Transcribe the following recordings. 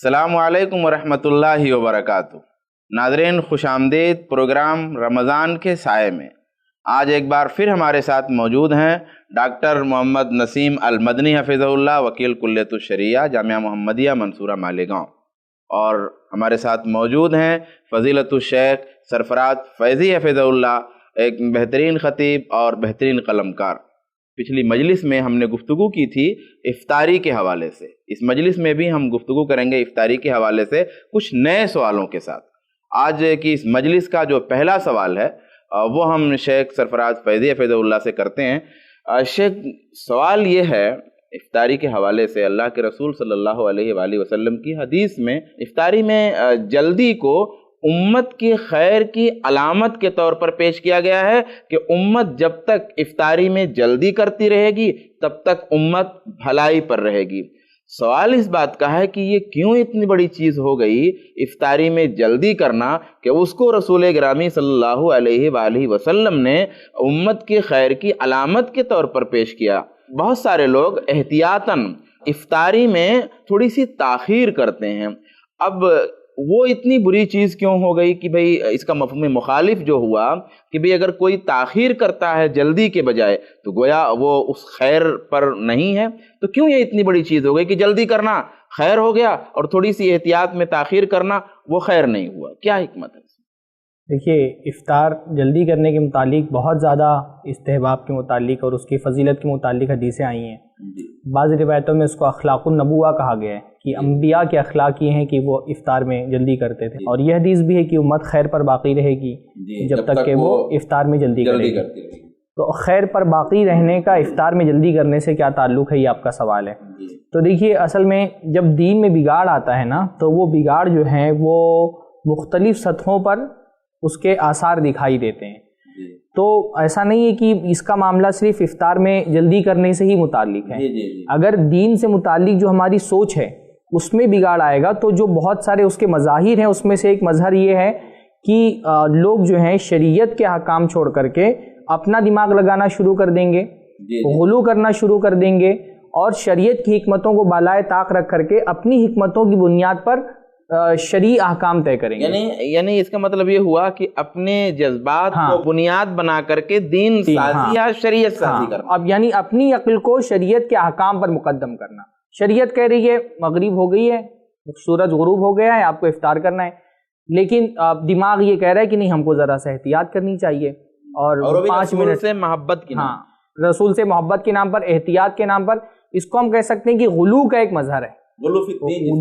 السلام علیکم ورحمۃ اللہ وبرکاتہ۔ ناظرین خوش آمدید پروگرام رمضان کے سائے میں۔ آج ایک بار پھر ہمارے ساتھ موجود ہیں ڈاکٹر محمد نسیم المدنی حفظہ اللہ، وکیل کلیۃ الشریعہ جامعہ محمدیہ منصورہ مالیگاؤں، اور ہمارے ساتھ موجود ہیں فضیلت الشیخ سرفراز فیضی حفظہ اللہ، ایک بہترین خطیب اور بہترین قلمکار۔ پچھلی مجلس میں ہم نے گفتگو کی تھی افطاری کے حوالے سے، اس مجلس میں بھی ہم گفتگو کریں گے افطاری کے حوالے سے کچھ نئے سوالوں کے ساتھ۔ آج کی اس مجلس کا جو پہلا سوال ہے وہ ہم شیخ سرفراز فیضی حفظہ اللہ سے کرتے ہیں۔ شیخ، سوال یہ ہے افطاری کے حوالے سے، اللہ کے رسول صلی اللہ علیہ وآلہ وسلم کی حدیث میں افطاری میں جلدی کو امت کی خیر کی علامت کے طور پر پیش کیا گیا ہے کہ امت جب تک افطاری میں جلدی کرتی رہے گی تب تک امت بھلائی پر رہے گی۔ سوال اس بات کا ہے کہ یہ کیوں اتنی بڑی چیز ہو گئی افطاری میں جلدی کرنا کہ اس کو رسول گرامی صلی اللہ علیہ وآلہ وسلم نے امت کی خیر کی علامت کے طور پر پیش کیا۔ بہت سارے لوگ احتیاطاً افطاری میں تھوڑی سی تاخیر کرتے ہیں۔ اب وہ اتنی بری چیز کیوں ہو گئی کہ بھئی اس کا مفہوم مخالف جو ہوا کہ بھئی اگر کوئی تاخیر کرتا ہے جلدی کے بجائے تو گویا وہ اس خیر پر نہیں ہے، تو کیوں یہ اتنی بڑی چیز ہو گئی کہ جلدی کرنا خیر ہو گیا اور تھوڑی سی احتیاط میں تاخیر کرنا وہ خیر نہیں ہوا؟ کیا حکمت ہے؟ دیکھیے، افطار جلدی کرنے کے متعلق بہت زیادہ استحباب کے متعلق اور اس کی فضیلت کے متعلق حدیثیں آئی ہیں۔ بعض روایتوں میں اس کو اخلاق النبوہ کہا گیا ہے کہ انبیاء کے اخلاق یہ ہیں کہ وہ افطار میں جلدی کرتے تھے، اور یہ حدیث بھی ہے کہ امت خیر پر باقی رہے گی جب تک کہ وہ افطار میں جلدی کرے گی۔ تو خیر پر باقی رہنے کا افطار میں جلدی کرنے سے کیا تعلق ہے، یہ آپ کا سوال ہے۔ تو دیکھیے، اصل میں جب دین میں بگاڑ آتا ہے نا، تو وہ بگاڑ جو ہیں وہ مختلف سطحوں پر اس کے آثار دکھائی دیتے ہیں۔ تو ایسا نہیں ہے کہ اس کا معاملہ صرف افطار میں جلدی کرنے سے ہی متعلق ہے۔ اگر دین سے متعلق جو ہماری سوچ ہے اس میں بگاڑ آئے گا تو جو بہت سارے اس کے مظاہر ہیں اس میں سے ایک مظہر یہ ہے کہ لوگ جو ہیں شریعت کے احکام چھوڑ کر کے اپنا دماغ لگانا شروع کر دیں گے، غلو کرنا شروع کر دیں گے، اور شریعت کی حکمتوں کو بالائے طاق رکھ کر کے اپنی حکمتوں کی بنیاد پر شرعی احکام طے کریں گے۔ یعنی اس کا مطلب یہ ہوا کہ اپنے جذبات کو بنیاد بنا کر کے دین سازی یا شریعت سازی کرنا۔ اب یعنی اپنی عقل کو شریعت کے احکام پر مقدم کرنا۔ شریعت کہہ رہی ہے مغرب ہو گئی ہے، سورج غروب ہو گیا ہے، آپ کو افطار کرنا ہے، لیکن دماغ یہ کہہ رہا ہے کہ نہیں، ہم کو ذرا سا احتیاط کرنی چاہیے، اور 5 منٹ سے محبت کی رسول سے محبت کے نام پر، احتیاط کے نام پر، اس کو ہم کہہ سکتے ہیں کہ غلو کا ایک مظہر ہے۔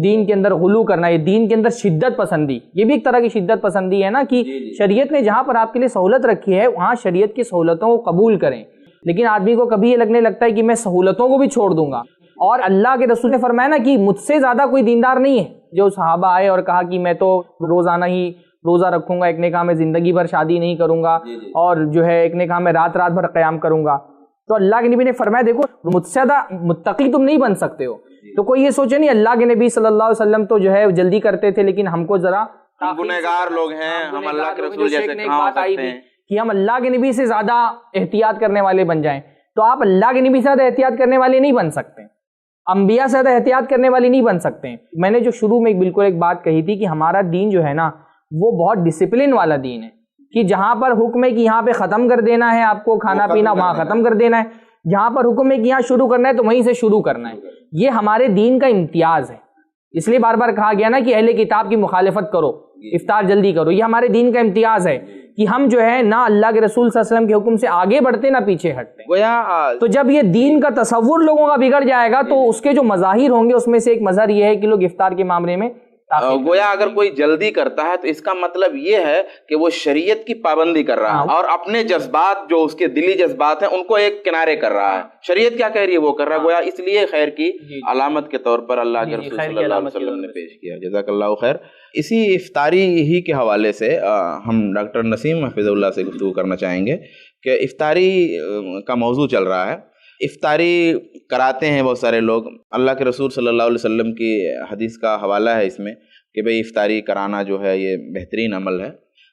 دین کے اندر غلو کرنا، یہ دین کے اندر شدت پسندی، یہ بھی ایک طرح کی شدت پسندی ہے نا، کہ شریعت نے جہاں پر آپ کے لیے سہولت رکھی ہے وہاں شریعت کی سہولتوں کو قبول کریں، لیکن آدمی کو کبھی یہ لگنے لگتا ہے کہ میں سہولتوں کو بھی چھوڑ دوں گا۔ اور اللہ کے رسول نے فرمایا نا کہ مجھ سے زیادہ کوئی دیندار نہیں ہے۔ جو صحابہ آئے اور کہا کہ میں تو روزانہ ہی روزہ رکھوں گا، ایک نے کہا میں زندگی بھر شادی نہیں کروں گا، اور جو ہے ایک نے کہا میں رات رات بھر قیام کروں گا، تو اللہ کے نبی نے فرمایا دیکھو مجھ سے زیادہ متقی تم نہیں بن سکتے ہو۔ تو کوئی یہ سوچے نہیں اللہ کے نبی صلی اللہ علیہ وسلم تو جو ہے جلدی کرتے تھے، لیکن ہم کو ذرا گنہگار لوگ ہیں، ہم اللہ کے رسول جیسے کہاں ہو سکتے ہیں کہ ہم اللہ کے نبی سے زیادہ احتیاط کرنے والے بن جائیں۔ تو آپ اللہ کے نبی سے زیادہ احتیاط کرنے والے نہیں بن سکتے، انبیاء سے زیادہ احتیاط کرنے والے نہیں بن سکتے۔ میں نے جو شروع میں بالکل ایک بات کہی تھی کہ ہمارا دین جو ہے نا وہ بہت ڈسپلن والا دین ہے، کہ جہاں پر حکم ہے کہ یہاں پہ ختم کر دینا ہے آپ کو کھانا پینا، وہاں ختم کر دینا ہے، جہاں پر حکم ہے کہ یہاں شروع کرنا ہے تو وہیں سے شروع کرنا ہے۔ یہ ہمارے دین کا امتیاز ہے، اس لیے بار بار کہا گیا نا کہ اہل کتاب کی مخالفت کرو، افطار جلدی کرو۔ یہ ہمارے دین کا امتیاز ہے کہ ہم جو ہے نہ اللہ کے رسول صلی اللہ علیہ وسلم کے حکم سے آگے بڑھتے نہ پیچھے ہٹتے۔ تو جب یہ دین کا تصور لوگوں کا بگڑ جائے گا تو اس کے جو مظاہر ہوں گے اس میں سے ایک مظہر یہ ہے کہ لوگ افطار کے معاملے میں گویا اگر کوئی جلدی کرتا ہے تو اس کا مطلب یہ ہے کہ وہ شریعت کی پابندی کر رہا ہے، اور اپنے جذبات جو اس کے دلی جذبات ہیں ان کو ایک کنارے کر رہا ہے۔ شریعت کیا کہہ رہی ہے وہ کر رہا ہے، گویا اس لیے خیر کی علامت کے طور پر اللہ کے رسول صلی اللہ علیہ وسلم نے پیش کیا۔ جزاک اللہ خیر۔ اسی افطاری ہی کے حوالے سے ہم ڈاکٹر نسیم حفظ اللہ سے گفتگو کرنا چاہیں گے کہ افطاری کا موضوع چل رہا ہے، افطاری کراتے ہیں بہت سارے لوگ۔ اللہ کے رسول صلی اللہ علیہ وسلم کی حدیث کا حوالہ ہے اس میں کہ بھئی افطاری کرانا جو ہے یہ بہترین عمل ہے۔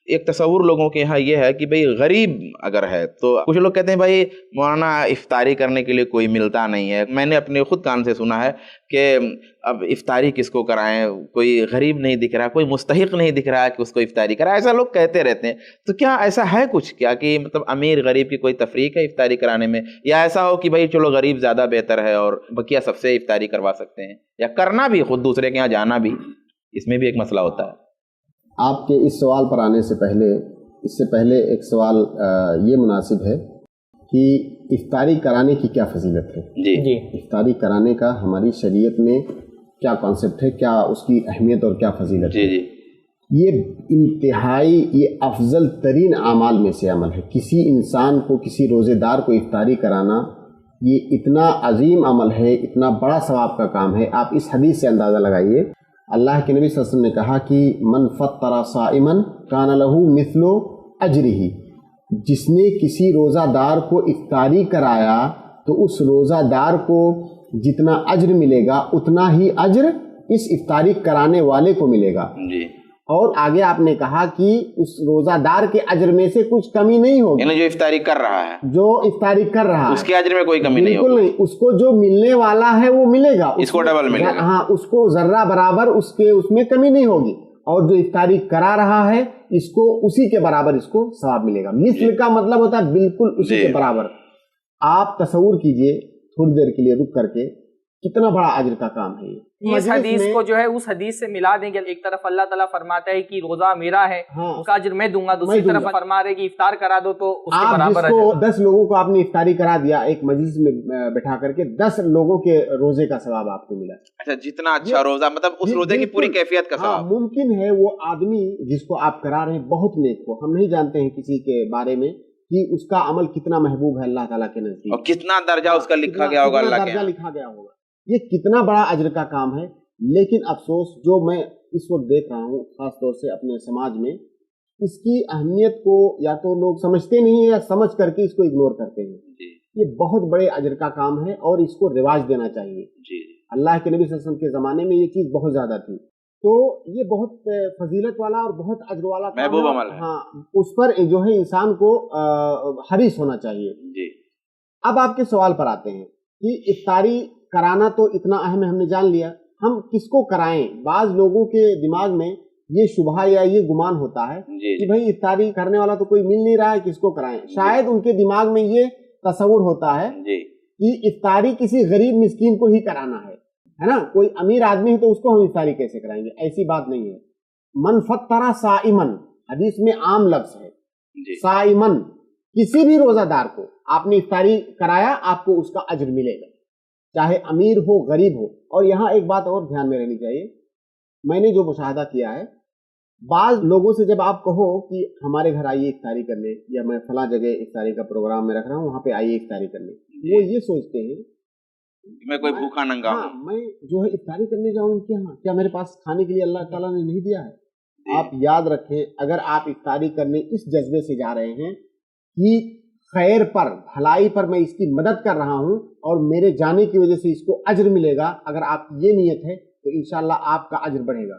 ایک تصور لوگوں کے یہاں یہ ہے کہ بھئی غریب اگر ہے تو کچھ لوگ کہتے ہیں بھائی مولانا افطاری کرنے کے لیے کوئی ملتا نہیں ہے. میں نے اپنے خود کان سے سنا ہے کہ اب افطاری کس کو کرائیں, کوئی غریب نہیں دکھ رہا, کوئی مستحق نہیں دکھ رہا کہ اس کو افطاری کرائے, ایسا لوگ کہتے رہتے ہیں. تو کیا ایسا ہے کچھ کیا کہ مطلب امیر غریب کی کوئی تفریق ہے افطاری کرانے میں, یا ایسا ہو کہ بھئی چلو غریب زیادہ بہتر ہے اور بقیہ سب سے افطاری کروا سکتے ہیں, یا کرنا بھی خود دوسرے کے یہاں جانا بھی, اس میں بھی ایک مسئلہ ہوتا ہے. آپ کے اس سوال پر آنے سے پہلے ایک سوال یہ مناسب ہے کہ افطاری کرانے کی کیا فضیلت ہے. جی افطاری کرانے کا ہماری شریعت میں کیا کانسیپٹ ہے, کیا اس کی اہمیت اور کیا فضیلت ہے. جی یہ انتہائی, یہ افضل ترین اعمال میں سے عمل ہے. کسی انسان کو, کسی روزے دار کو افطاری کرانا یہ اتنا عظیم عمل ہے, اتنا بڑا ثواب کا کام ہے. آپ اس حدیث سے اندازہ لگائیے, اللہ کے نبی صلی اللہ علیہ وسلم نے کہا کہ من فطر صائما کان لہ مثل اجرہ, جس نے کسی روزہ دار کو افطاری کرایا تو اس روزہ دار کو جتنا اجر ملے گا اتنا ہی اجر اس افطاری کرانے والے کو ملے گا. جی. اور آگے آپ نے کہا کہ اس روزہ دار کے اجر میں سے کچھ کمی نہیں ہوگی, یعنی جو افطاری کر رہا ہے, جو افطاری کر رہا ہے اس کے اجر میں کوئی کمی نہیں بالکل ہوگی, نہیں. اس کو جو ملنے والا ہے وہ ملے گا, اس کو ڈبل ملے گا. ہاں, اس کو ذرہ برابر اس میں کمی نہیں ہوگی. اور جو افطاری کرا رہا ہے اس کو اسی کے برابر اس کو ثواب ملے گا. مثل کا مطلب ہوتا ہے بالکل اسی کے برابر. آپ تصور کیجئے تھوڑی دیر کے لیے رک کر کے, کتنا بڑا اجر کا کام ہے یہ. اس حدیث کو جو ہے اس حدیث سے ملا دیں گے. ایک طرف اللہ تعالیٰ فرماتا ہے کہ روزہ میرا ہے, اس کا اجر میں دوں گا, دوسری طرف فرما رہے کہ افطار کرا دو تو اس کے برابر ہے. 10 لوگوں کو آپ نے افطاری کرا دیا ایک مجلس میں بٹھا کر کے, 10 لوگوں کے روزے کا ثواب آپ کو ملا. اچھا, جتنا اچھا روزہ, مطلب اس روزے کی پوری کیفیت کا ثواب. ممکن ہے وہ آدمی جس کو آپ کرا رہے ہیں بہت نیک ہو, ہم نہیں جانتے ہیں کسی کے بارے میں کہ اس کا عمل کتنا محبوب ہے اللہ تعالیٰ کے نزدیک, اور کتنا درجہ اس کا لکھا گیا ہوگا اللہ کے, لکھا گیا ہوگا. یہ کتنا بڑا اجر کا کام ہے. لیکن افسوس جو میں اس وقت دیکھ رہا ہوں خاص طور سے اپنے سماج میں, اس کی اہمیت کو یا تو لوگ سمجھتے نہیں ہیں یا سمجھ کر کے اس کو اگنور کرتے ہیں. یہ بہت بڑے اجر کا کام ہے اور اس کو رواج دینا چاہیے. اللہ کے نبی صلی اللہ علیہ وسلم کے زمانے میں یہ چیز بہت زیادہ تھی, تو یہ بہت فضیلت والا اور بہت اجر والا محبوب عمل ہے. ہاں, اس پر جو ہے انسان کو حریص ہونا چاہیے. اب آپ کے سوال پر آتے ہیں کہ افطاری کرانا تو اتنا اہم ہے, ہم نے جان لیا, ہم کس کو کرائیں. بعض لوگوں کے دماغ میں یہ شبہ یا یہ گمان ہوتا ہے کہ بھئی افطاری کرنے والا تو کوئی مل نہیں رہا ہے, کس کو کرائیں. شاید ان کے دماغ میں یہ تصور ہوتا ہے کہ افطاری کسی غریب مسکین کو ہی کرانا ہے نا, کوئی امیر آدمی ہے تو اس کو ہم افطاری کیسے کرائیں گے. ایسی بات نہیں ہے. من فطر صائمن حدیث میں عام لفظ ہے. صائمن, کسی بھی روزہ دار کو آپ نے افطاری کرایا آپ کو اس کا اجر ملے گا, چاہے امیر ہو غریب ہو. اور یہاں ایک بات اور دھیان میں رہنی چاہیے, میں نے جو مشاہدہ کیا ہے, بعض لوگوں سے جب آپ کہو کہ ہمارے گھر آئیے افطاری کرنے, یا میں فلاں جگہ افطاری کا پروگرام میں رکھ رہا ہوں وہاں پہ آئیے افطاری کرنے, وہ یہ سوچتے ہیں میں کوئی بھوکا ننگا ہوں, میں جو ہے افطاری کرنے جاؤں ان کے یہاں, کیا میرے پاس کھانے کے لیے اللہ تعالیٰ نے نہیں دیا ہے. آپ یاد رکھیں, اگر آپ افطاری کرنے اس جذبے سے جا رہے ہیں کہ خیر پر, بھلائی پر میں اس کی مدد کر رہا ہوں اور میرے جانے کی وجہ سے اس کو اجر ملے گا, اگر آپ یہ نیت ہے تو انشاءاللہ آپ کا اجر بڑھے گا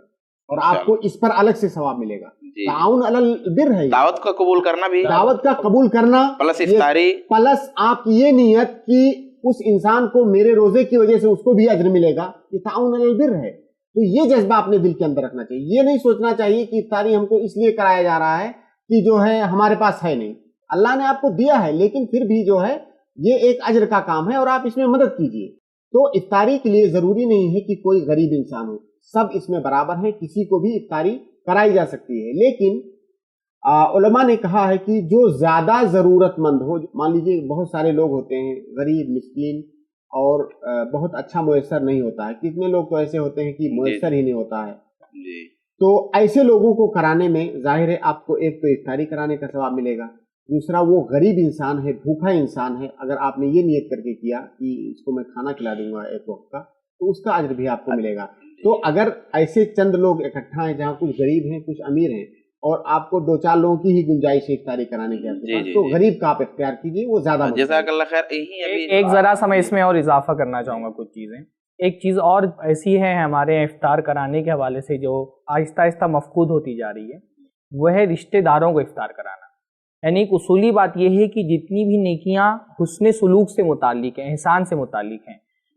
اور آپ کو اس پر الگ سے ثواب ملے گا. تعاون علی البر ہے, دعوت کا قبول کرنا بھی, دعوت کا قبول کرنا پلس افطاری, پلس آپ کی یہ نیت کہ اس انسان کو میرے روزے کی وجہ سے اس کو بھی اجر ملے گا, یہ تعاون علی البر ہے. تو یہ جذبہ اپنے دل کے اندر رکھنا چاہیے. یہ نہیں سوچنا چاہیے کہ افطاری ہم کو اس لیے کرایا جا رہا ہے کہ جو ہے ہمارے پاس ہے نہیں. اللہ نے آپ کو دیا ہے, لیکن پھر بھی جو ہے یہ ایک اجر کا کام ہے اور آپ اس میں مدد کیجئے. تو افطاری کے لیے ضروری نہیں ہے کہ کوئی غریب انسان ہو, سب اس میں برابر ہیں, کسی کو بھی افطاری کرائی جا سکتی ہے. لیکن علماء نے کہا ہے کہ جو زیادہ ضرورت مند ہو, مان لیجیے بہت سارے لوگ ہوتے ہیں غریب مسکین اور بہت اچھا میسر نہیں ہوتا ہے, کتنے لوگ تو ایسے ہوتے ہیں کہ میسر ہی نہیں ہوتا ہے, تو ایسے لوگوں کو کرانے میں ظاہر ہے آپ کو ایک تو افطاری کرانے کا ثواب ملے گا, دوسرا وہ غریب انسان ہے, بھوکا انسان ہے, اگر آپ نے یہ نیت کر کے کیا کہ اس کو میں کھانا کھلا دوں گا ایک وقت کا, تو اس کا اجر بھی آپ کو ملے گا. تو اگر ایسے چند لوگ اکٹھا ہیں جہاں کچھ غریب ہیں کچھ امیر ہیں اور آپ کو 2-4 لوگوں کی ہی گنجائش ہے افطاری کرانے کی, تو غریب کا آپ اختیار کیجیے, وہ زیادہ. جزاک اللہ خیر. ایک ذرا سا میں اس میں اور اضافہ کرنا چاہوں گا کچھ چیزیں. ایک چیز اور ایسی ہے ہمارے افطار کرانے کے حوالے سے جو آہستہ آہستہ مفقود ہوتی جا رہی ہے, وہ ہے رشتہ داروں کو افطار کرانا. یعنی ایک اصولی بات یہ ہے کہ جتنی بھی نیکیاں حسن سلوک سے متعلق ہیں، احسان سے متعلق ہیں،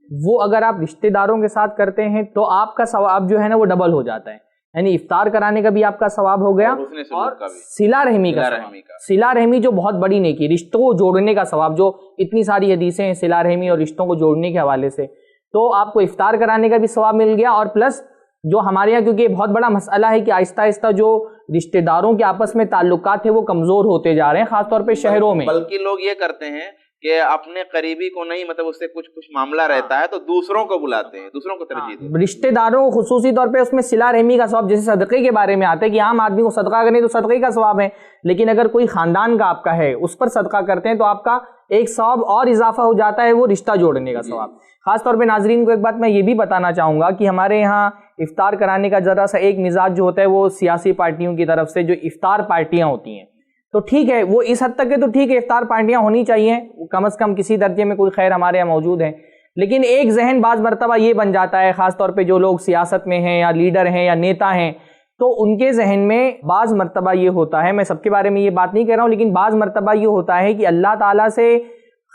وہ اگر آپ رشتہ داروں کے ساتھ کرتے ہیں تو آپ کا ثواب جو ہے نا وہ ڈبل ہو جاتا ہے. یعنی افطار کرانے کا بھی آپ کا ثواب ہو گیا اور صلہ رحمی کا ثواب. صلہ رحمی جو بہت بڑی نیکی، رشتوں کو جوڑنے کا ثواب، جو اتنی ساری حدیثیں ہیں صلہ رحمی اور رشتوں کو جوڑنے کے حوالے سے، تو آپ کو افطار کرانے کا بھی ثواب مل گیا. اور پلس جو ہمارے یہاں کیونکہ بہت بڑا مسئلہ ہے کہ آہستہ آہستہ جو رشتہ داروں کے آپس میں تعلقات ہیں وہ کمزور ہوتے جا رہے ہیں، خاص طور پہ شہروں میں. بلکہ لوگ یہ کرتے ہیں کہ اپنے قریبی کو نہیں، مطلب اس سے کچھ معاملہ رہتا ہے تو دوسروں کو بلاتے ہیں، دوسروں کو ترجیح دیتے ہیں. رشتہ داروں کو خصوصی طور پہ اس میں صلہ رحمی کا ثواب، جیسے صدقے کے بارے میں آتا ہے کہ عام آدمی کو صدقہ کریں تو صدقے کا ثواب ہے، لیکن اگر کوئی خاندان کا آپ کا ہے اس پر صدقہ کرتے ہیں تو آپ کا ایک ثواب اور اضافہ ہو جاتا ہے، وہ رشتہ جوڑنے کا ثواب. خاص طور پہ ناظرین کو ایک بات میں یہ بھی بتانا چاہوں گا کہ ہمارے یہاں افطار کرانے کا ذرا سا ایک مزاج جو ہوتا ہے وہ سیاسی پارٹیوں کی طرف سے جو افطار پارٹیاں ہوتی ہیں، تو ٹھیک ہے وہ اس حد تک ہے، تو ٹھیک ہے افطار پارٹیاں ہونی چاہیے، کم از کم کسی درجے میں کوئی خیر ہمارے یہاں موجود ہے. لیکن ایک ذہن بعض مرتبہ یہ بن جاتا ہے، خاص طور پہ جو لوگ سیاست میں ہیں یا لیڈر ہیں یا نیتا ہیں، تو ان کے ذہن میں بعض مرتبہ یہ ہوتا ہے، میں سب کے بارے میں یہ بات نہیں کہہ رہا ہوں، لیکن بعض مرتبہ یہ ہوتا ہے کہ اللہ تعالیٰ سے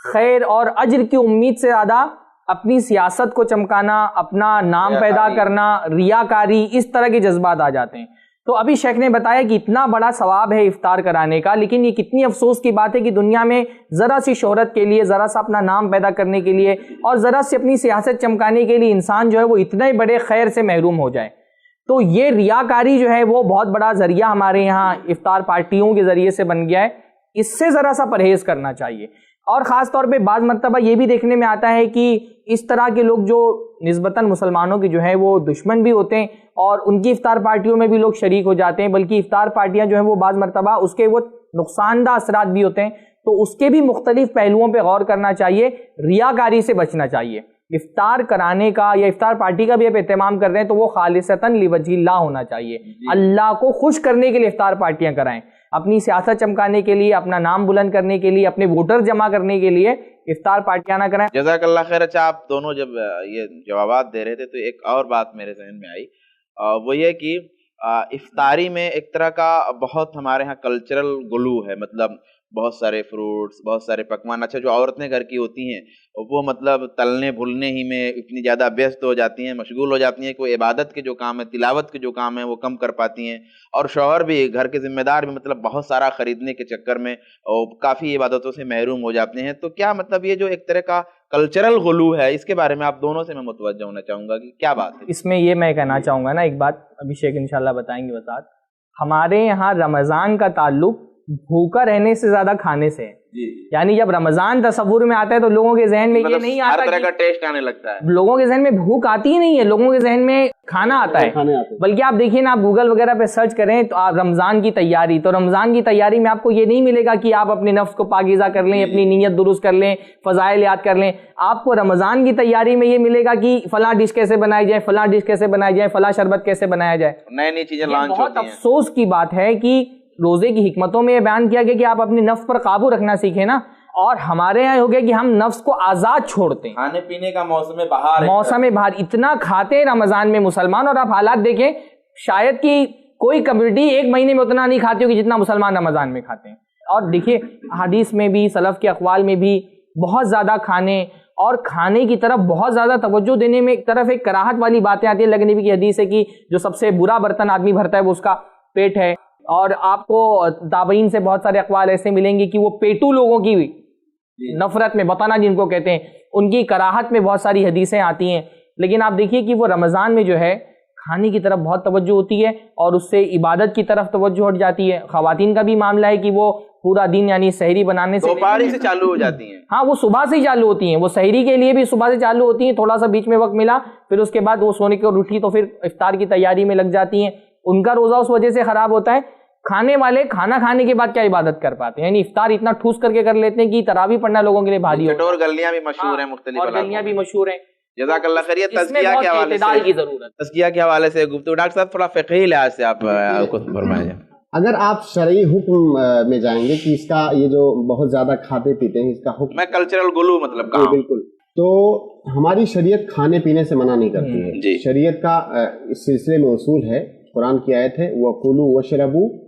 خیر اور اجر کی امید سے زیادہ اپنی سیاست کو چمکانا، اپنا نام پیدا کرنا، ریاکاری، اس طرح کے جذبات آ جاتے ہیں. تو ابھی شیخ نے بتایا کہ اتنا بڑا ثواب ہے افطار کرانے کا، لیکن یہ کتنی افسوس کی بات ہے کہ دنیا میں ذرا سی شہرت کے لیے، ذرا سا اپنا نام پیدا کرنے کے لیے اور ذرا سی اپنی سیاست چمکانے کے لیے انسان جو ہے وہ اتنے بڑے خیر سے محروم ہو جائے. تو یہ ریاکاری جو ہے وہ بہت بڑا ذریعہ ہمارے یہاں افطار پارٹیوں کے ذریعے سے بن گیا ہے. اس سے ذرا سا پرہیز کرنا چاہیے. اور خاص طور پہ بعض مرتبہ یہ بھی دیکھنے میں آتا ہے کہ اس طرح کے لوگ جو نسبتاً مسلمانوں کے جو ہیں وہ دشمن بھی ہوتے ہیں اور ان کی افطار پارٹیوں میں بھی لوگ شریک ہو جاتے ہیں، بلکہ افطار پارٹیاں جو ہیں وہ بعض مرتبہ اس کے وہ نقصان دہ اثرات بھی ہوتے ہیں. تو اس کے بھی مختلف پہلوؤں پہ غور کرنا چاہیے، ریاکاری سے بچنا چاہیے. افطار کرانے کا یا افطار پارٹی کا بھی آپ اہتمام کر رہے ہیں تو وہ خالصتاً لوجہ اللہ ہونا چاہیے. اللہ کو خوش کرنے کے لیے افطار پارٹیاں کرائیں، اپنی سیاست چمکانے کے لیے، اپنا نام بلند کرنے کے لیے، اپنے ووٹر جمع کرنے کے لیے افطار پارٹیاں نہ کرائیں. جزاک اللہ خیر. اچھا، آپ دونوں جب یہ جوابات دے رہے تھے تو ایک اور بات میرے ذہن میں آئی، وہ یہ کہ افطاری میں ایک طرح کا بہت ہمارے ہاں کلچرل گلو ہے، مطلب بہت سارے فروٹس، بہت سارے پکوان. اچھا، جو عورتیں گھر کی ہوتی ہیں وہ مطلب تلنے بھولنے ہی میں اتنی زیادہ ویست ہو جاتی ہیں، مشغول ہو جاتی ہیں کہ وہ عبادت کے جو کام ہے، تلاوت کے جو کام ہے وہ کم کر پاتی ہیں. اور شوہر بھی، گھر کے ذمہ دار بھی مطلب بہت سارا خریدنے کے چکر میں کافی عبادتوں سے محروم ہو جاتے ہیں. تو کیا مطلب یہ جو ایک طرح کا کلچرل غلو ہے، اس کے بارے میں آپ دونوں سے میں متوجہ ہونا چاہوں گا کہ کیا بات ہے اس میں؟ یہ میں کہنا چاہوں گا نا ایک بات، ابھیشیک انشاءاللہ بتائیں گے وضاحت. ہمارے یہاں رمضان کا تعلق بھوکا رہنے سے زیادہ کھانے سے ہے. یعنی جب رمضان تصور میں آتا ہے تو لوگوں کے ذہن میں یہ نہیں آتا، ہر طرح کا ٹیسٹ آنے لگتا ہے، لوگوں کے ذہن میں بھوک آتی ہی نہیں ہے، لوگوں کے ذہن میں کھانا آتا ہے. بلکہ آپ دیکھیے نا، آپ گوگل وغیرہ پہ سرچ کریں تو آپ رمضان کی تیاری، تو رمضان کی تیاری میں آپ کو یہ نہیں ملے گا کہ آپ اپنے نفس کو پاکیزہ کر لیں، اپنی نیت درست کر لیں، فضائل یاد کر لیں. آپ کو رمضان کی تیاری میں یہ ملے گا کہ فلاں ڈش کیسے بنائی جائے، فلاں ڈش کیسے بنائی جائے، فلاں شربت کیسے بنایا جائے، نئی نئی چیزیں لانچ ہوتی ہیں. بہت افسوس کی بات ہے کہ روزے کی حکمتوں میں یہ بیان کیا گیا کہ آپ اپنے نفس پر قابو رکھنا سیکھیں نا، اور ہمارے یہاں ہو گیا کہ ہم نفس کو آزاد چھوڑتے ہیں. کھانے پینے کا موسم بہار، موسم بہار اتنا کھاتے ہیں رمضان میں مسلمان، اور آپ حالات دیکھیں شاید کہ کوئی کمیونٹی ایک مہینے میں اتنا نہیں کھاتی ہوگی جتنا مسلمان رمضان میں کھاتے ہیں. اور دیکھیے حدیث میں بھی، سلف کے اقوال میں بھی بہت زیادہ کھانے اور کھانے کی طرف بہت زیادہ توجہ دینے میں ایک طرف ایک کراہت والی باتیں آتی ہیں. لگنے کی حدیث ہے کہ جو سب سے برا برتن آدمی بھرتا ہے وہ اس کا پیٹ ہے. اور آپ کو تابعین سے بہت سارے اقوال ایسے ملیں گے کہ وہ پیٹو لوگوں کی نفرت میں، بطانہ جن کو کہتے ہیں، ان کی کراہت میں بہت ساری حدیثیں آتی ہیں. لیکن آپ دیکھیے کہ وہ رمضان میں جو ہے کھانے کی طرف بہت توجہ ہوتی ہے اور اس سے عبادت کی طرف توجہ ہٹ جاتی ہے. خواتین کا بھی معاملہ ہے کہ وہ پورا دن یعنی سحری بنانے سے دوپہر سے چالو ہو جاتی ہیں. ہاں، وہ صبح سے ہی چالو ہوتی ہیں، وہ سحری کے لیے بھی صبح سے چالو ہوتی ہیں. تھوڑا سا بیچ میں وقت ملا پھر اس کے بعد وہ سونے کو اٹھی تو پھر افطار کی تیاری میں لگ جاتی ہیں. ان کا روزہ اس وجہ سے خراب ہوتا ہے. کھانے والے کھانا کھانے کے بعد کیا عبادت کر پاتے ہیں، یعنی افطار اتنا ٹھوس کر کے کر لیتے ہیں کہ تراویح پڑھنا لوگوں کے لیے بھاری ہوتا ہے. چٹور گلیاں بھی مشہور ہیں مختلف اور گلیاں بھی مشہور ہیں. جزاک اللہ خیر. تزکیہ کے حوالے سے، تزکیہ کے حوالے سے گفتگو ڈاکٹر صاحب تھوڑا فقہی لحاظ سے آپ کچھ فرمائیں. اگر آپ شرعی حکم میں جائیں گے کہ اس کا یہ جو بہت زیادہ کھاتے پیتے ہیں اس کا حکم، میں کلچرل گلو مطلب کہا بالکل، تو ہماری شریعت کھانے پینے سے منع نہیں کرتی ہے. شریعت کا اس سلسلے میں اصول ہے، قرآن کی آیت ہے وَكُلُوا وَاشْرَبُوا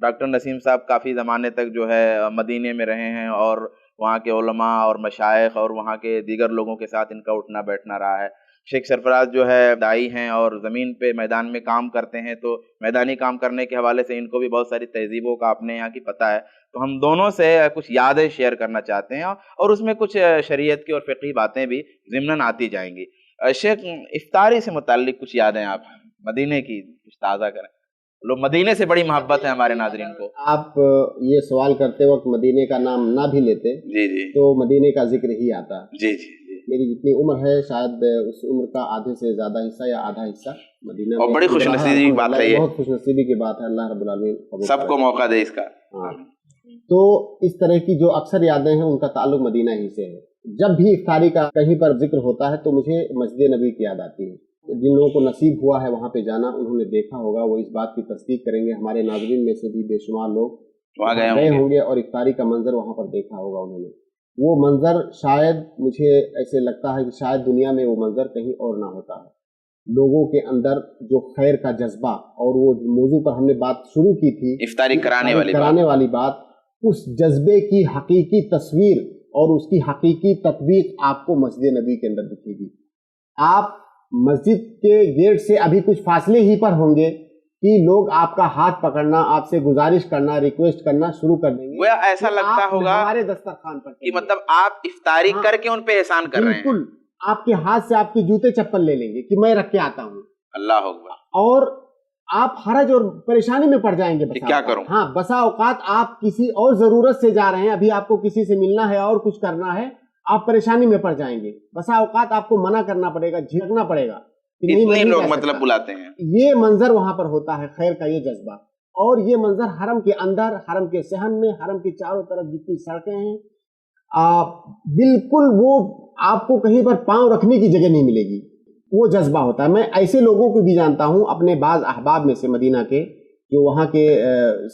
ڈاکٹر نسیم صاحب کافی زمانے تک جو ہے مدینے میں رہے ہیں اور وہاں کے علماء اور مشائخ اور وہاں کے دیگر لوگوں کے ساتھ ان کا اٹھنا بیٹھنا رہا ہے. شیخ سرفراز جو ہے داعی ہیں اور زمین پہ میدان میں کام کرتے ہیں, تو میدانی کام کرنے کے حوالے سے ان کو بھی بہت ساری تہذیبوں کا اپنے یہاں کی پتہ ہے. تو ہم دونوں سے کچھ یادیں شیئر کرنا چاہتے ہیں اور اس میں کچھ شریعت کی اور فقہی باتیں بھی ضمناً آتی جائیں گی. شیخ, افطاری سے متعلق کچھ یادیں آپ مدینے کی کچھ تازہ کریں. لوگ مدینے سے بڑی محبت ہے ہمارے ناظرین کو. آپ یہ سوال کرتے وقت مدینے کا نام نہ بھی لیتے جی تو مدینے کا ذکر ہی آتا. جی. میری جتنی عمر ہے شاید اس عمر کا آدھے سے زیادہ حصہ یا آدھا حصہ مدینہ. اور بڑی خوش نصیبی کی بات ہے, یہ بہت خوش نصیبی کی بات ہے. اللہ رب العالمین سب کو موقع دے اس کا. ہاں, تو اس طرح کی جو اکثر یادیں ہیں ان کا تعلق مدینہ ہی سے ہے. جب بھی افطاری کا کہیں پر ذکر ہوتا ہے تو مجھے مسجد نبی کی یاد آتی ہے. جن لوگوں کو نصیب ہوا ہے وہاں پہ جانا, انہوں نے دیکھا ہوگا, وہ اس بات کی تصدیق کریں گے. ہمارے ناظرین میں سے بھی بے شمار لوگ وہاں گئے ہوں گے اور افطاری کا منظر وہاں پر دیکھا ہوگا انہوں نے. وہ منظر شاید مجھے ایسے لگتا ہے کہ شاید دنیا میں وہ منظر کہیں اور نہ ہوتا ہے. لوگوں کے اندر جو خیر کا جذبہ, اور وہ موضوع پر ہم نے بات شروع کی تھی افطاری کرانے والی بات, اس جذبے کی حقیقی تصویر اور اس کی حقیقی تطبیق آپ کو مسجد نبی کے اندر دکھے گی. آپ مسجد کے گیٹ سے ابھی کچھ فاصلے ہی پر ہوں گے کہ لوگ آپ کا ہاتھ پکڑنا, آپ سے گزارش کرنا, ریکویسٹ کرنا شروع کر دیں گے. وہ ایسا لگتا ہوگا ہمارے دسترخوان پر کہ مطلب آپ افطاری کر کے ان پہ احسان کر رہے ہیں. بالکل, آپ کے ہاتھ سے آپ کی جوتے چپل لے لیں گے کہ میں رکھ کے آتا ہوں. اللہ اکبر. اور آپ حرج اور پریشانی میں پڑ جائیں گے. کیا کروں؟ ہاں, بسا اوقات آپ کسی اور ضرورت سے جا رہے ہیں, ابھی آپ کو کسی سے ملنا ہے اور کچھ کرنا ہے, آپ پریشانی میں پڑ جائیں گے. بسا اوقات آپ کو منع کرنا پڑے گا, جھجکنا پڑے گا. اتنے لوگ مطلب بلاتے ہیں. یہ منظر وہاں پر ہوتا ہے, خیر کا یہ جذبہ. اور یہ منظر حرم کے اندر, حرم کے صحن میں, حرم کے چاروں طرف جتنی سڑکیں ہیں, بالکل وہ آپ کو کہیں پر پاؤں رکھنے کی جگہ نہیں ملے گی. وہ جذبہ ہوتا ہے. میں ایسے لوگوں کو بھی جانتا ہوں اپنے بعض احباب میں سے, مدینہ کے جو وہاں کے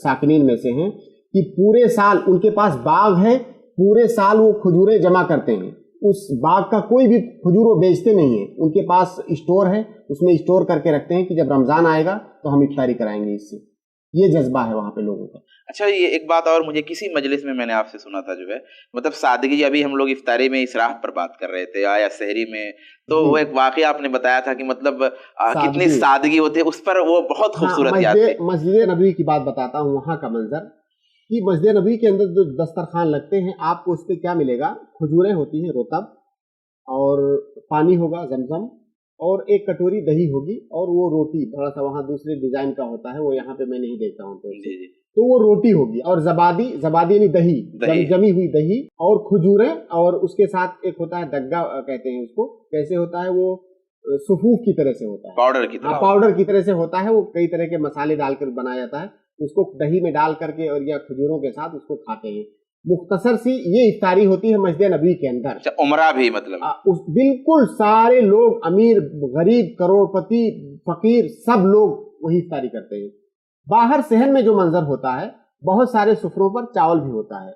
ساکنین میں سے ہیں, کہ پورے سال ان کے پاس باغ ہے, پورے سال وہ کھجوریں جمع کرتے ہیں. اس باغ کا کوئی بھی کھجور وہ بیچتے نہیں ہیں, ان کے پاس اسٹور ہے, اس میں اسٹور کر کے رکھتے ہیں کہ جب رمضان آئے گا تو ہم افطاری کرائیں گے اس سے. یہ جذبہ ہے وہاں پہ لوگوں کا. اچھا, یہ ایک بات اور مجھے کسی مجلس میں نے آپ سے سنا تھا جو ہے مطلب سادگی, ابھی ہم لوگ افطاری میں اسراف پر بات کر رہے تھے یا سحری میں, تو وہ ایک واقعہ آپ نے بتایا تھا کہ مطلب کتنی سادگی ہوتی ہے اس پر, وہ بہت خوبصورت یاد تھی. مسجد نبوی کی بات بتاتا ہوں, وہاں کا منظر کہ مسجد نبوی کے اندر جو دسترخوان لگتے ہیں, آپ کو اس پہ کیا ملے گا؟ کھجوریں ہوتی ہیں رطب, اور پانی ہوگا زمزم, اور ایک کٹوری دہی ہوگی, اور وہ روٹی تھوڑا سا وہاں دوسرے ڈیزائن کا ہوتا ہے, وہ یہاں پہ میں نہیں دیکھتا ہوں. تو وہ روٹی ہوگی, اور زبادی یعنی دہی, جمی ہوئی دہی, اور کھجوریں, اور اس کے ساتھ ایک ہوتا ہے دگا کہتے ہیں اس کو. کیسے ہوتا ہے وہ؟ صفوف کی طرح سے ہوتا ہے, پاؤڈر کی طرح سے ہوتا ہے. وہ کئی طرح کے مسالے ڈال کر بنایا جاتا ہے, اس کو دہی میں ڈال کر کے اور یا کھجوروں کے ساتھ اس کو کھاتے ہیں. مختصر سی یہ افطاری ہوتی ہے مسجد نبوی کے اندر. عمرہ بھی مطلب بالکل سارے لوگ, امیر غریب کروڑ پتی فقیر, سب لوگ وہی افطاری کرتے ہیں. باہر صحن میں جو منظر ہوتا ہے, بہت سارے سفروں پر چاول بھی ہوتا ہے,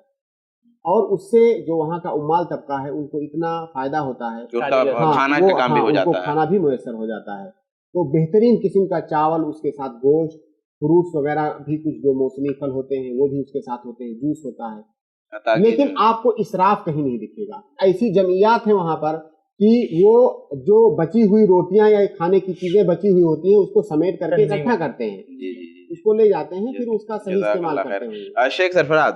اور اس سے جو وہاں کا عمال طبقہ ہے ان کو اتنا فائدہ ہوتا ہے, کھانا بھی میسر ہو جاتا ہے. تو بہترین قسم کا چاول, اس کے ساتھ گوشت, فروٹس وغیرہ بھی, کچھ جو موسمی پھل ہوتے ہیں وہ بھی اس کے ساتھ ہوتے ہیں, جوس ہوتا ہے. لیکن آپ کو اسراف کہیں نہیں دکھے گا. ایسی جمعیات ہیں وہاں پر کہ وہ جو بچی ہوئی روٹیاں یا کھانے کی چیزیں بچی ہوئی ہوتی ہیں اس کو سمیٹ کر کے اکٹھا کرتے ہیں, اس کو لے جاتے ہیں, پھر اس کا صحیح استعمال کرتے ہیں. شیخ سرفراز,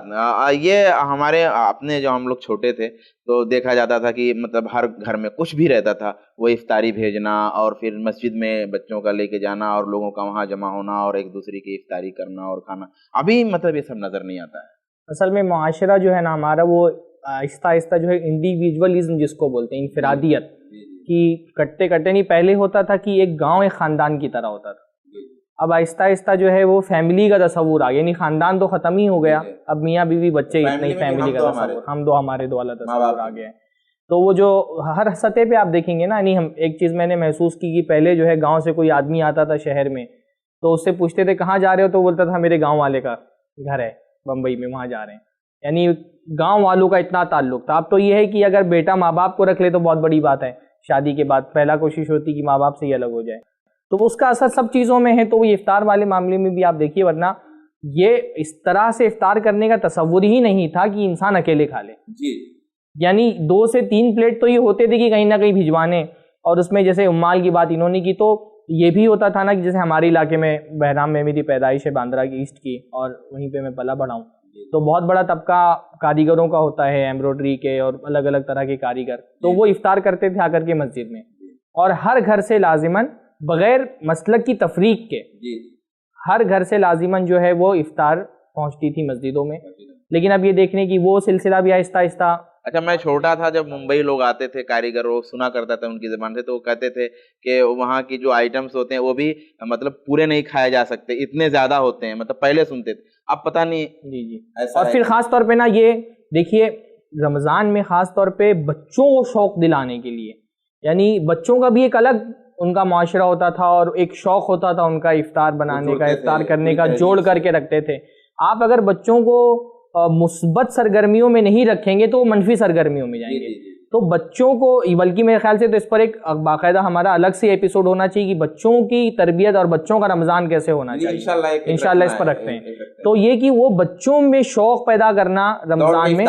یہ ہمارے اپنے جو ہم لوگ چھوٹے تھے تو دیکھا جاتا تھا کہ مطلب ہر گھر میں کچھ بھی رہتا تھا, وہ افطاری بھیجنا اور پھر مسجد میں بچوں کا لے کے جانا اور لوگوں کا وہاں جمع ہونا اور ایک دوسرے کی افطاری کرنا اور کھانا. ابھی مطلب یہ سب نظر نہیں آتا ہے. اصل میں معاشرہ جو ہے نا ہمارا, وہ آہستہ آہستہ جو ہے انڈیویجولزم جس کو بولتے ہیں, انفرادیت کی, کٹتے کٹتے نہیں, پہلے ہوتا تھا کہ ایک گاؤں ایک خاندان کی طرح ہوتا تھا. اب آہستہ آہستہ جو ہے وہ فیملی کا تصور آ گیا, یعنی خاندان تو ختم ہی ہو گیا, اب میاں بیوی بچے, اتنی فیملی کا تصور, ہم دو ہمارے دو والا تصور آ گیا ہے. تو وہ جو ہر سطح پہ آپ دیکھیں گے نا, یعنی ہم ایک چیز میں نے محسوس کی کہ پہلے جو ہے گاؤں سے کوئی آدمی آتا تھا شہر میں, تو اس سے پوچھتے تھے کہاں جا رہے ہو, تو بولتا تھا میرے گاؤں والے کا گھر ہے بمبئی میں, وہاں جا رہے ہیں. یعنی گاؤں والوں کا اتنا تعلق تھا. اب تو یہ ہے کہ اگر بیٹا ماں باپ کو رکھ لے تو بہت بڑی بات ہے, شادی کے بعد پہلا کوشش ہوتی کہ ماں باپ سے ہی الگ ہو جائے. تو اس کا اثر سب چیزوں میں ہے. تو وہ افطار والے معاملے میں بھی آپ دیکھیے, ورنہ یہ اس طرح سے افطار کرنے کا تصور ہی نہیں تھا کہ انسان اکیلے کھا لے جی یعنی 2 سے 3 پلیٹ تو یہ ہوتے تھے کہ کہیں نہ کہیں بھجوانے، اور اس میں جیسے امال کی بات انہوں نے کی تو یہ بھی ہوتا تھا نا کہ جیسے ہمارے علاقے میں بہرام میں میری پیدائش ہے باندرہ کی ایسٹ کی اور وہیں پہ میں پلا بڑھا ہوں، تو بہت بڑا طبقہ کاریگروں کا ہوتا ہے، ایمبرائڈری کے اور الگ الگ طرح کے کاریگر، تو وہ افطار کرتے تھے آ کر کے مسجد میں، اور ہر گھر سے لازماً بغیر مسلک کی تفریق کے ہر گھر سے لازماً جو ہے وہ افطار پہنچتی تھی مسجدوں میں. لیکن اب یہ دیکھنے کی وہ سلسلہ بھی آہستہ آہستہ. اچھا میں چھوٹا تھا جب ممبئی لوگ آتے تھے کاریگر، وہ سنا کرتا تھا ان کی زبان سے، تو وہ کہتے تھے کہ وہاں کی جو آئٹمس ہوتے ہیں وہ بھی مطلب پورے نہیں کھائے جا سکتے، اتنے زیادہ ہوتے ہیں، مطلب پہلے سنتے تھے، اب پتہ نہیں. جی اور پھر خاص طور پہ نا یہ دیکھیے رمضان میں خاص طور پہ بچوں کو شوق دلانے کے لیے، یعنی بچوں کا بھی ایک الگ ان کا معاشرہ ہوتا تھا اور ایک شوق ہوتا تھا ان کا افطار بنانے کا، افطار کرنے کا، جوڑ کر کے رکھتے تھے. آپ اگر بچوں کو مثبت سرگرمیوں میں نہیں رکھیں گے تو وہ منفی سرگرمیوں میں جائیں گے. تو بچوں کو، بلکہ میرے خیال سے تو اس پر ایک باقاعدہ ہمارا الگ سے ایپیسوڈ ہونا چاہیے کہ بچوں کی تربیت اور بچوں کا رمضان کیسے ہونا چاہیے. انشاءاللہ اس پر رکھتے ہیں. تو یہ کہ وہ بچوں میں شوق پیدا کرنا رمضان میں،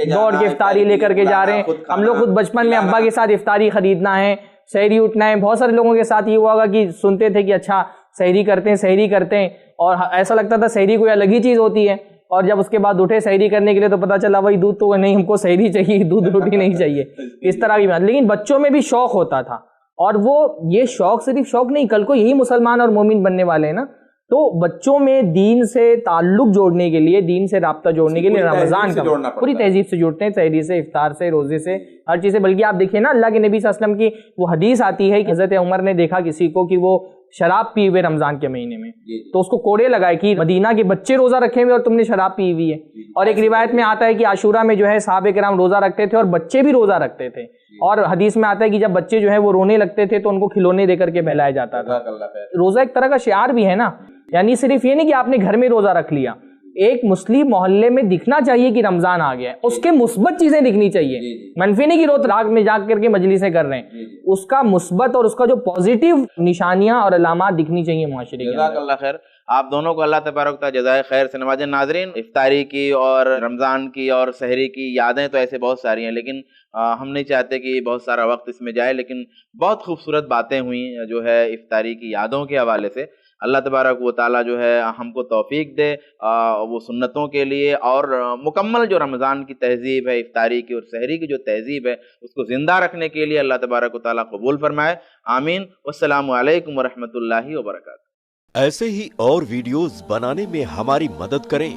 دوڑ کے افطاری لے کر کے جا رہے ہیں. ہم لوگ خود بچپن میں ابا کے ساتھ افطاری خریدنا ہے، سحری اٹھنا ہے. بہت سارے لوگوں کے ساتھ یہ ہوا ہوگا کہ سنتے تھے کہ اچھا سحری کرتے ہیں اور ایسا لگتا تھا سحری کوئی الگ ہی چیز ہوتی ہے، اور جب اس کے بعد اٹھے سحری کرنے کے لیے تو پتہ چلا وہی دودھ تو نہیں، ہم کو سحری چاہیے، دودھ روٹی نہیں چاہیے، اس طرح کی بات. لیکن بچوں میں بھی شوق ہوتا تھا، اور وہ یہ شوق صرف شوق نہیں، کل کو یہی مسلمان اور مومن بننے والے ہیں نا. تو بچوں میں دین سے تعلق جوڑنے کے لیے، دین سے رابطہ جوڑنے کے لیے رمضان کا پوری تہذیب سے جوڑتے ہیں، سحری سے، افطار سے، روزے سے، ہر چیز سے. بلکہ آپ دیکھیں نا اللہ کے نبی صلی اللہ علیہ وسلم کی وہ حدیث آتی ہے کہ حضرت عمر نے دیکھا کسی کو کہ وہ شراب پی ہوئے رمضان کے مہینے میں، تو اس کو کوڑے لگائے کہ مدینہ کے بچے روزہ رکھے ہوئے اور تم نے شراب پی ہوئی ہے. اور ایک روایت میں آتا ہے کہ عاشورہ میں جو ہے صحابہ کرام روزہ رکھتے تھے اور بچے بھی روزہ رکھتے تھے، اور حدیث میں آتا ہے کہ جب بچے جو ہے وہ رونے لگتے تھے تو ان کو کھلونے دے کر کے بہلایا جاتا تھا. روزہ ایک طرح کا شعار بھی ہے نا، یعنی صرف یہ نہیں کہ آپ نے گھر میں روزہ رکھ لیا، ایک مسلم محلے میں دکھنا چاہیے کہ رمضان آ گیا ہے، اس کے مثبت چیزیں دکھنی چاہیے، منفی نہیں کہ روز رات میں جا کر کے مجلسیں کر رہے ہیں، اس کا مثبت اور اس کا جو پازیٹیو نشانیاں اور علامات دکھنی چاہیے معاشرے کے. جزاک اللہ خیر. آپ دونوں کو اللہ تبارک و تعالی جزائے خیر سے نوازے. ناظرین، افطاری کی اور رمضان کی اور سحری کی یادیں تو ایسے بہت ساری ہیں، لیکن ہم نہیں چاہتے کہ بہت سارا وقت اس میں جائے، لیکن بہت خوبصورت باتیں ہوئیں جو ہے افطاری کی یادوں کے حوالے سے. اللہ تبارک و تعالیٰ جو ہے ہم کو توفیق دے وہ سنتوں کے لیے، اور مکمل جو رمضان کی تہذیب ہے، افطاری کی اور سحری کی جو تہذیب ہے، اس کو زندہ رکھنے کے لیے اللہ تبارک و تعالیٰ قبول فرمائے. آمین. والسلام علیکم ورحمۃ اللہ وبرکاتہ. ایسے ہی اور ویڈیوز بنانے میں ہماری مدد کریں.